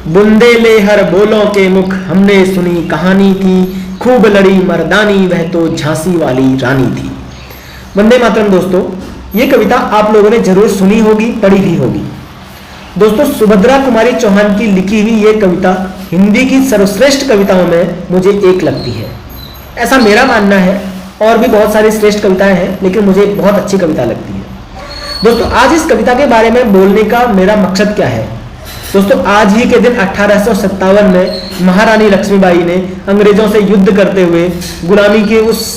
बुंदेले हर बोलों के मुख हमने सुनी कहानी थी, खूब लड़ी मर्दानी वह तो झांसी वाली रानी थी। वंदे मातरम। दोस्तों, ये कविता आप लोगों ने जरूर सुनी होगी, पढ़ी भी होगी। दोस्तों, सुभद्रा कुमारी चौहान की लिखी हुई ये कविता हिंदी की सर्वश्रेष्ठ कविताओं में मुझे एक लगती है, ऐसा मेरा मानना है। और भी बहुत सारी श्रेष्ठ कविताएं हैं, लेकिन मुझे बहुत अच्छी कविता लगती है। दोस्तों, आज इस कविता के बारे में बोलने का मेरा मकसद क्या है? दोस्तों, आज ही के दिन 1857 में महारानी लक्ष्मीबाई ने अंग्रेजों से युद्ध करते हुए, गुलामी के उस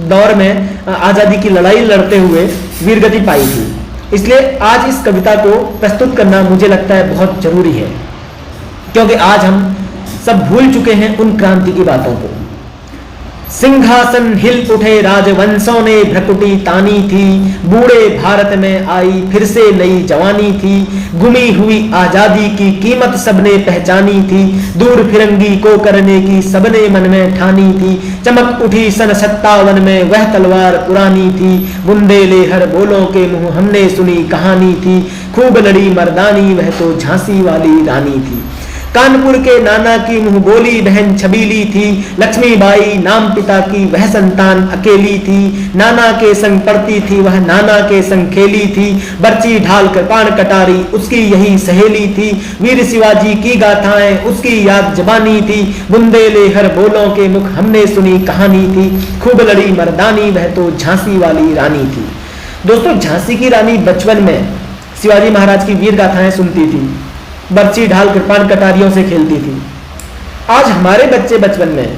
दौर में आज़ादी की लड़ाई लड़ते हुए वीरगति पाई थी। इसलिए आज इस कविता को प्रस्तुत करना मुझे लगता है बहुत जरूरी है, क्योंकि आज हम सब भूल चुके हैं उन क्रांति की बातों को। सिंहासन हिल उठे राजवंशों ने भ्रकुटी तानी थी, बूढ़े भारत में आई फिर से नई जवानी थी, गुमी हुई आजादी की कीमत सबने पहचानी थी, दूर फिरंगी को करने की सबने मन में ठानी थी, चमक उठी सन 57 में वह तलवार पुरानी थी, बुंदेले हर बोलों के मुंह हमने सुनी कहानी थी, खूब लड़ी मर्दानी वह तो झांसी वाली रानी थी। कानपुर के नाना की मुंह बोली बहन छबीली थी, लक्ष्मीबाई नाम पिता की वह संतान अकेली थी, नाना के संग पढ़ती थी वह नाना के संग खेली थी, बर्ची ढाल कृपाण कटारी उसकी यही सहेली थी, वीर शिवाजी की गाथाएं उसकी याद जबानी थी, बुंदेले हर बोलों के मुख हमने सुनी कहानी थी, खूब लड़ी मर्दानी वह तो झांसी वाली रानी थी। दोस्तों, झांसी की रानी बचपन में शिवाजी महाराज की वीर गाथाएं सुनती थी, बर्ची ढाल कृपाण कटारियों से खेलती थी। आज हमारे बच्चे बचपन में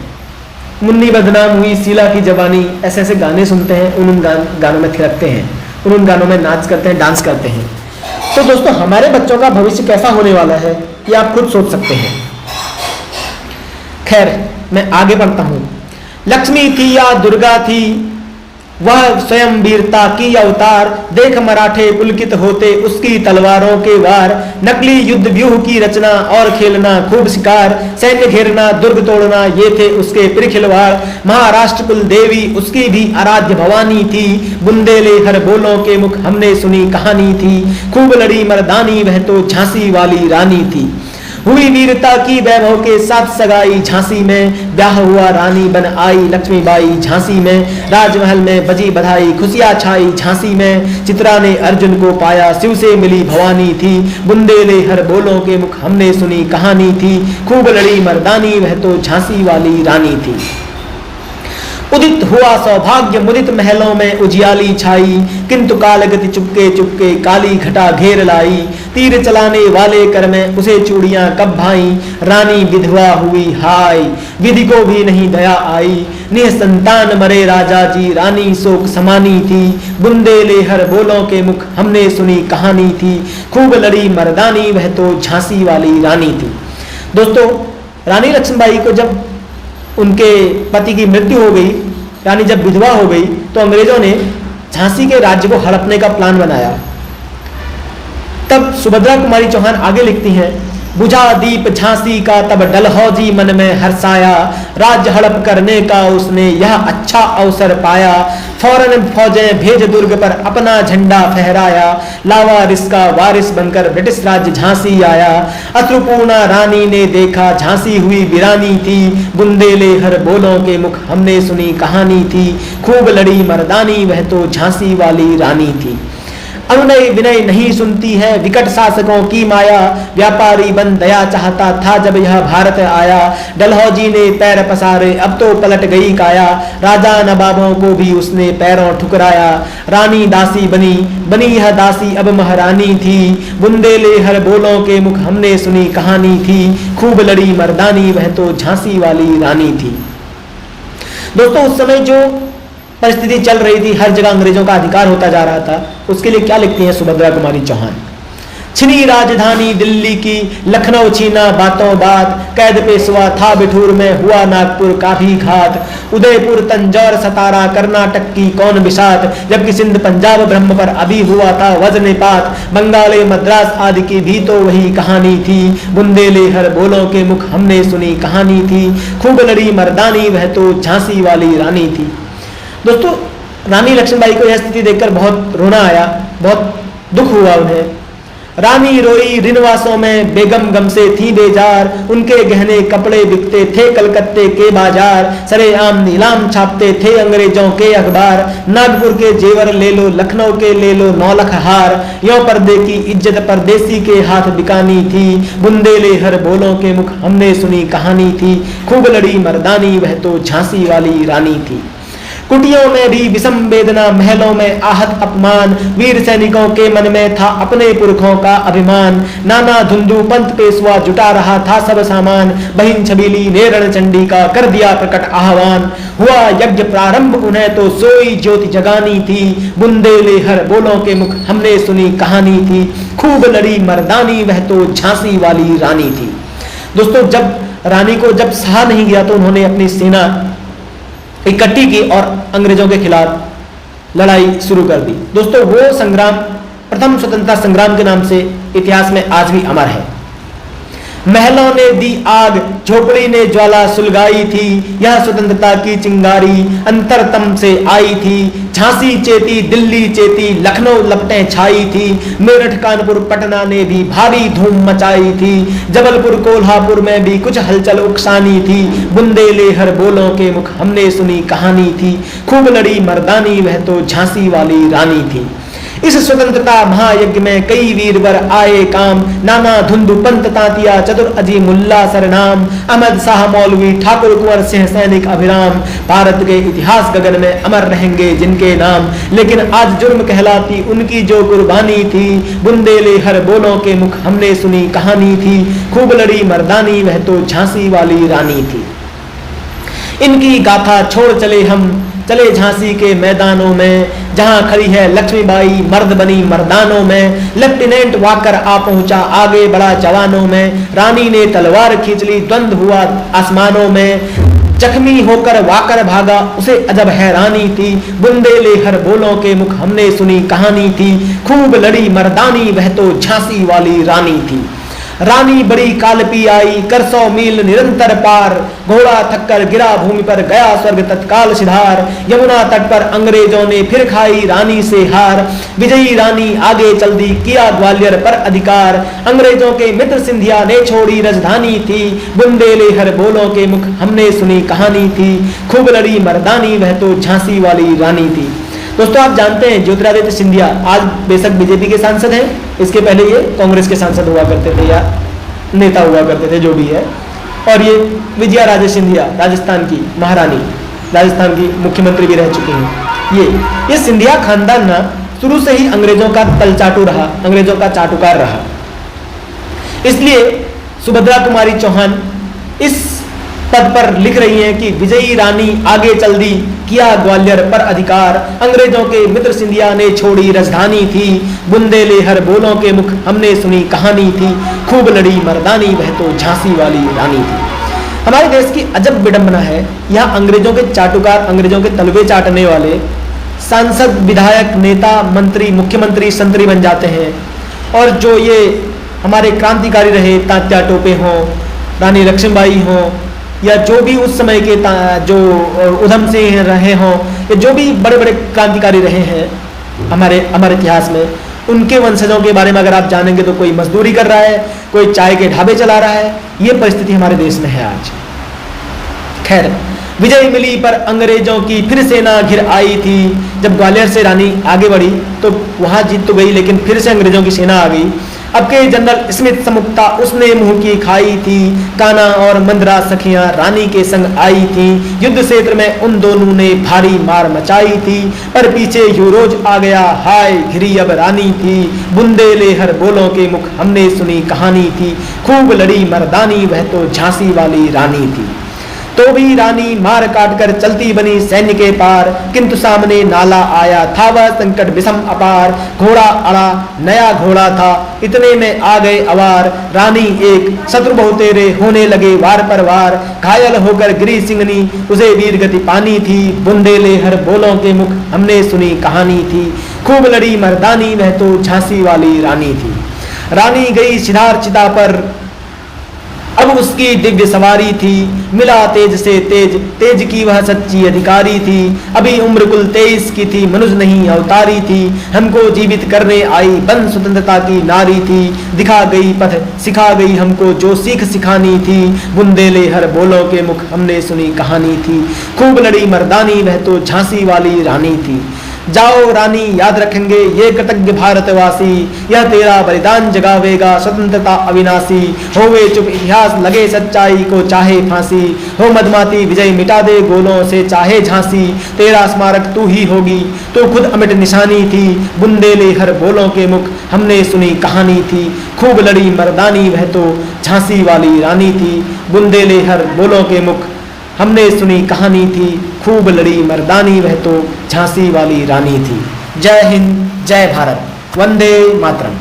मुन्नी बदनाम हुई शीला की जवानी ऐसे ऐसे गाने सुनते हैं, उन गानों में थिरकते हैं, उन गानों में नाच करते हैं, डांस करते हैं। तो दोस्तों, हमारे बच्चों का भविष्य कैसा होने वाला है ये आप खुद सोच सकते हैं। खैर, मैं आगे बढ़ता हूं। लक्ष्मी थी या दुर्गा थी वह स्वयं वीरता की अवतार, देख मराठे पुलकित होते उसकी तलवारों के वार, नकली युद्ध व्यूह की रचना और खेलना खूब शिकार, सैन्य घेरना दुर्ग तोड़ना ये थे उसके प्रिय खिलवाड़, महाराष्ट्र कुल देवी उसकी भी आराध्य भवानी थी, बुंदेले हर बोलों के मुख हमने सुनी कहानी थी, खूब लड़ी मर्दानी वह तो झांसी वाली रानी थी, हुई वीरता की वैभव के साथ सगाई झांसी में, ब्याह हुआ रानी बन आई लक्ष्मीबाई झांसी में, राजमहल में बजी बधाई खुशियां छाई झांसी में, चित्रा ने अर्जुन को पाया शिव से मिली भवानी थी, बुंदेले हर बोलों के मुख हमने सुनी कहानी थी, खूब लड़ी मर्दानी वह तो झांसी वाली रानी थी। उदित हुआ सौभाग्य मुदित महलों में उजियाली छाई, किंतु कालगति चुपके चुपके काली घटा घेर लाई, तीर चलाने वाले कर में उसे चूड़ियां कब भाई, रानी विधवा हुई हाय विधि को भी नहीं दया आई, निसंतान मरे राजा जी रानी शोक समानी थी, बुंदेले हर बोलों के मुख हमने सुनी कहानी थी, खूब लड़ी मर्दानी वह तो झांसी वाली रानी थी। दोस्तों, रानी लक्ष्मीबाई को जब उनके पति की मृत्यु हो गई, रानी जब विधवा हो गई, तो अंग्रेजों ने झांसी के राज्य को हड़पने का प्लान बनाया। तब सुभद्रा कुमारी चौहान आगे लिखती हैं, बुझा दीप झांसी का तब डलहौजी मन में हर्षाया, राज्य हड़प करने का उसने यह अच्छा अवसर पाया, फौरन फौजें भेज दुर्ग पर अपना झंडा फहराया, लावारिस का वारिस बनकर ब्रिटिश राज्य झांसी आया, अश्रुपूर्णा रानी ने देखा झांसी हुई वीरानी थी, बुंदेले हर बोलों के मुख हमने सुनी कहानी थी, खूब लड़ी मर्दानी वह तो झांसी वाली रानी थी। अनुनय विनय नहीं सुनती है विकट शासकों की माया, व्यापारी बन दया चाहता था जब यह भारत आया, डलहौजी ने पैर पसारे अब तो पलट गई काया, राजा नवाबों को भी उसने पैरों ठुकराया, रानी दासी बनी बनी यह दासी अब महारानी थी, बुंदेले हर बोलों के मुख हमने सुनी कहानी थी, खूब लड़ी मर्दानी वह तो झांसी वाली रानी थी। दोस्तों, उस समय जो परिस्थिति चल रही थी, हर जगह अंग्रेजों का अधिकार होता जा रहा था, उसके लिए क्या लिखती हैं सुभद्रा कुमारी चौहान। छिनी राजधानी दिल्ली की लखनऊ छीना बातों बात, कैद पेशवा था बिठूर में हुआ नागपुर का भी घात, उदयपुर तंजौर सतारा कर्नाटक की कौन बिसात, जबकि सिंध पंजाब ब्रह्म पर अभी हुआ था वज्रपात, बंगाले मद्रास आदि की भी तो वही कहानी थी, बुंदेले हर बोलों के मुख हमने सुनी कहानी थी, खूब लड़ी मर्दानी वह तो झांसी वाली रानी थी। दोस्तों, रानी लक्ष्मीबाई को यह स्थिति देखकर बहुत रोना आया, बहुत दुख हुआ उन्हें। रानी रोई रिनवासों में बेगम गम से थी बेजार, उनके गहने कपड़े बिकते थे कलकत्ते के बाजार, सरेआम नीलाम छापते थे अंग्रेजों के अखबार, नागपुर के जेवर ले लो लखनऊ के ले लो 9 लाख हार, यो पर्दे की इज्जत परदेसी के हाथ बिकानी थी, बुंदेले हर बोलों के मुख हमने सुनी कहानी थी, खूब लड़ी मर्दानी वह तो झांसी वाली रानी थी। कुटियों में भी विषम वेदना, महलों में आहत अपमान, वीर सैनिकों के मन में था अपने पुरखों का अभिमान, नाना धुंधु पंत पेशवा जुटा रहा था सब सामान, बहिन छबीली ने रणचंडी का कर दिया प्रकट आह्वान, हुआ यज्ञ प्रारंभ उन्हें तो सोई ज्योति जगानी थी, बुंदेले हर बोलों के मुख हमने सुनी कहानी थी, खूब लड़ी मर्दानी वह तो झांसी वाली रानी थी। दोस्तों, जब रानी को जब सहा नहीं गया तो उन्होंने अपनी सेना इकट्ठी की और अंग्रेजों के खिलाफ लड़ाई शुरू कर दी। दोस्तों, वो संग्राम प्रथम स्वतंत्रता संग्राम के नाम से इतिहास में आज भी अमर है। महलों ने दी आग, झोपड़ी ने ज्वाला सुलगाई थी, यह स्वतंत्रता की चिंगारी अंतरतम से आई थी, झांसी चेती दिल्ली चेती लखनऊ लपटें छाई थी, मेरठ कानपुर पटना ने भी भारी धूम मचाई थी, जबलपुर कोल्हापुर में भी कुछ हलचल उकसानी थी, बुंदेले हर बोलों के मुख हमने सुनी कहानी थी, खूब लड़ी मर्दानी वह तो झांसी वाली रानी थी। इस स्वतंत्रता महायज्ञ में कई वीरवर आए काम, नाना धुंधु पंत तांतिया चतुर अजी मुल्ला सरनाम, अहमद शाह मौलवी ठाकुर कुंवर सिंह सैनिक अभिराम, भारत के इतिहास गगन में अमर रहेंगे जिनके नाम, लेकिन आज जुर्म कहलाती उनकी जो कुर्बानी थी, बुंदेले हर बोलों के मुख हमने सुनी कहानी थी, खूब लड़ी मर्दानी वह तो झांसी वाली रानी थी। इनकी गाथा छोड़ चले झांसी के मैदानों में, जहां खड़ी है लक्ष्मीबाई मर्द बनी मर्दानों में, लेफ्टिनेंट वाकर आ पहुंचा आगे बढ़ा जवानों में, रानी ने तलवार खींच ली द्वंद हुआ आसमानों में, जख्मी होकर वाकर भागा उसे अजब हैरानी थी, बुंदेले हर बोलों के मुख हमने सुनी कहानी थी, खूब लड़ी मर्दानी वह तो झांसी वाली रानी थी। रानी बड़ी कालपी आई कर 100 मील निरंतर पार, घोड़ा थककर गिरा भूमि पर गया स्वर्ग तत्काल सिधार, यमुना तट पर अंग्रेजों ने फिर खाई रानी से हार, विजयी रानी आगे चल दी किया ग्वालियर पर अधिकार, अंग्रेजों के मित्र सिंधिया ने छोड़ी राजधानी थी, बुंदेले हर बोलों के मुख हमने सुनी कहानी थी, खूब लड़ी मर्दानी वह तो झांसी वाली रानी थी। दोस्तों, आप जानते हैं ज्योतिरादित्य सिंधिया आज बेशक बीजेपी के सांसद हैं, इसके पहले ये कांग्रेस के सांसद हुआ करते थे या नेता हुआ करते थे, जो भी है। और ये विजया राजे सिंधिया राजस्थान की महारानी, राजस्थान की मुख्यमंत्री भी रह चुकी हैं। ये सिंधिया खानदान ना शुरू से ही अंग्रेजों का तलचाटू रहा, अंग्रेजों का चाटुकार रहा। इसलिए सुभद्रा कुमारी चौहान इस पद पर लिख रही हैं कि विजयी रानी आगे चल दी किया ग्वालियर पर अधिकार, अंग्रेजों के मित्र सिंधिया ने छोड़ी राजधानी थी, बुंदेले हर बोलों के मुख हमने सुनी कहानी थी, खूब लड़ी मर्दानी वह तो झांसी वाली रानी थी। हमारे देश की अजब विडंबना है, यहाँ अंग्रेजों के चाटुकार, अंग्रेजों के तलवे चाटने वाले सांसद, विधायक, नेता, मंत्री, मुख्यमंत्री, संतरी बन जाते हैं, और जो ये हमारे क्रांतिकारी रहे, तात्या टोपे हों, रानी लक्ष्मीबाई हों, या जो भी उस समय के जो उधम सिंह रहे हों, या जो भी बड़े बड़े क्रांतिकारी रहे हैं हमारे इतिहास में, उनके वंशजों के बारे में अगर आप जानेंगे तो कोई मजदूरी कर रहा है, कोई चाय के ढाबे चला रहा है। ये परिस्थिति हमारे देश में है आज। खैर, विजय मिली पर अंग्रेजों की फिर सेना घिर आई थी। जब ग्वालियर से रानी आगे बढ़ी तो वहां जीत तो गई, लेकिन फिर से अंग्रेजों की सेना आ गई। अब के जनरल स्मिथ समुक्ता उसने मुंह की खाई थी, काना और मंदरा सखियां रानी के संग आई थी, युद्ध क्षेत्र में उन दोनों ने भारी मार मचाई थी, पर पीछे यूरोज आ गया हाय घिरी अब रानी थी, बुंदेले हर बोलों के मुख हमने सुनी कहानी थी, खूब लड़ी मर्दानी वह तो झांसी वाली रानी थी। तो भी रानी मार काट कर चलती बनी सैन्य के पार, किंतु सामने नाला आया था वह संकट विषम अपार, घोड़ा अड़ा नया घोड़ा था इतने में आ गए अवार, रानी एक शत्रु बहुतेरे होने लगे वार पर वार, घायल होकर गिरी सिंगनी उसे वीर गति पानी थी, बुंदेले हर बोलों के मुख हमने सुनी कहानी थी, खूब लड़ी मर्दानी वह तो झांसी वाली रानी थी। रानी गई सिधार चिता पर अब उसकी दिव्य सवारी थी, मिला तेज से तेज, तेज की वह सच्ची अधिकारी थी। अभी उम्र कुल 23 की थी, मनुज नहीं अवतारी थी। हमको जीवित करने आई, बन स्वतंत्रता की नारी थी। दिखा गई पथ, सिखा गई हमको जो सीख सिखानी थी। बुंदेले हर बोलों के मुख, हमने सुनी कहानी थी। खूब लड़ी मर्दानी, वह तो झांसी वाली रानी थी। जाओ रानी, याद रखेंगे ये कृतज्ञ भारतवासी, यह तेरा बलिदान जगावेगा स्वतंत्रता अविनाशी। होवे चुप इतिहास, लगे सच्चाई को चाहे फांसी। हो मदमाती विजय, मिटा दे गोलों से चाहे झांसी। तेरा स्मारक तू ही होगी, तो खुद अमिट निशानी थी। बुंदेले हर बोलों के मुख, हमने सुनी कहानी थी। खूब लड़ी मर्दानी, वह तो झांसी वाली रानी थी। बुंदेले हर बोलों के मुख, हमने सुनी कहानी थी। खूब लड़ी मर्दानी, वह तो झांसी वाली रानी थी। जय हिंद, जय भारत, वंदे मातरम।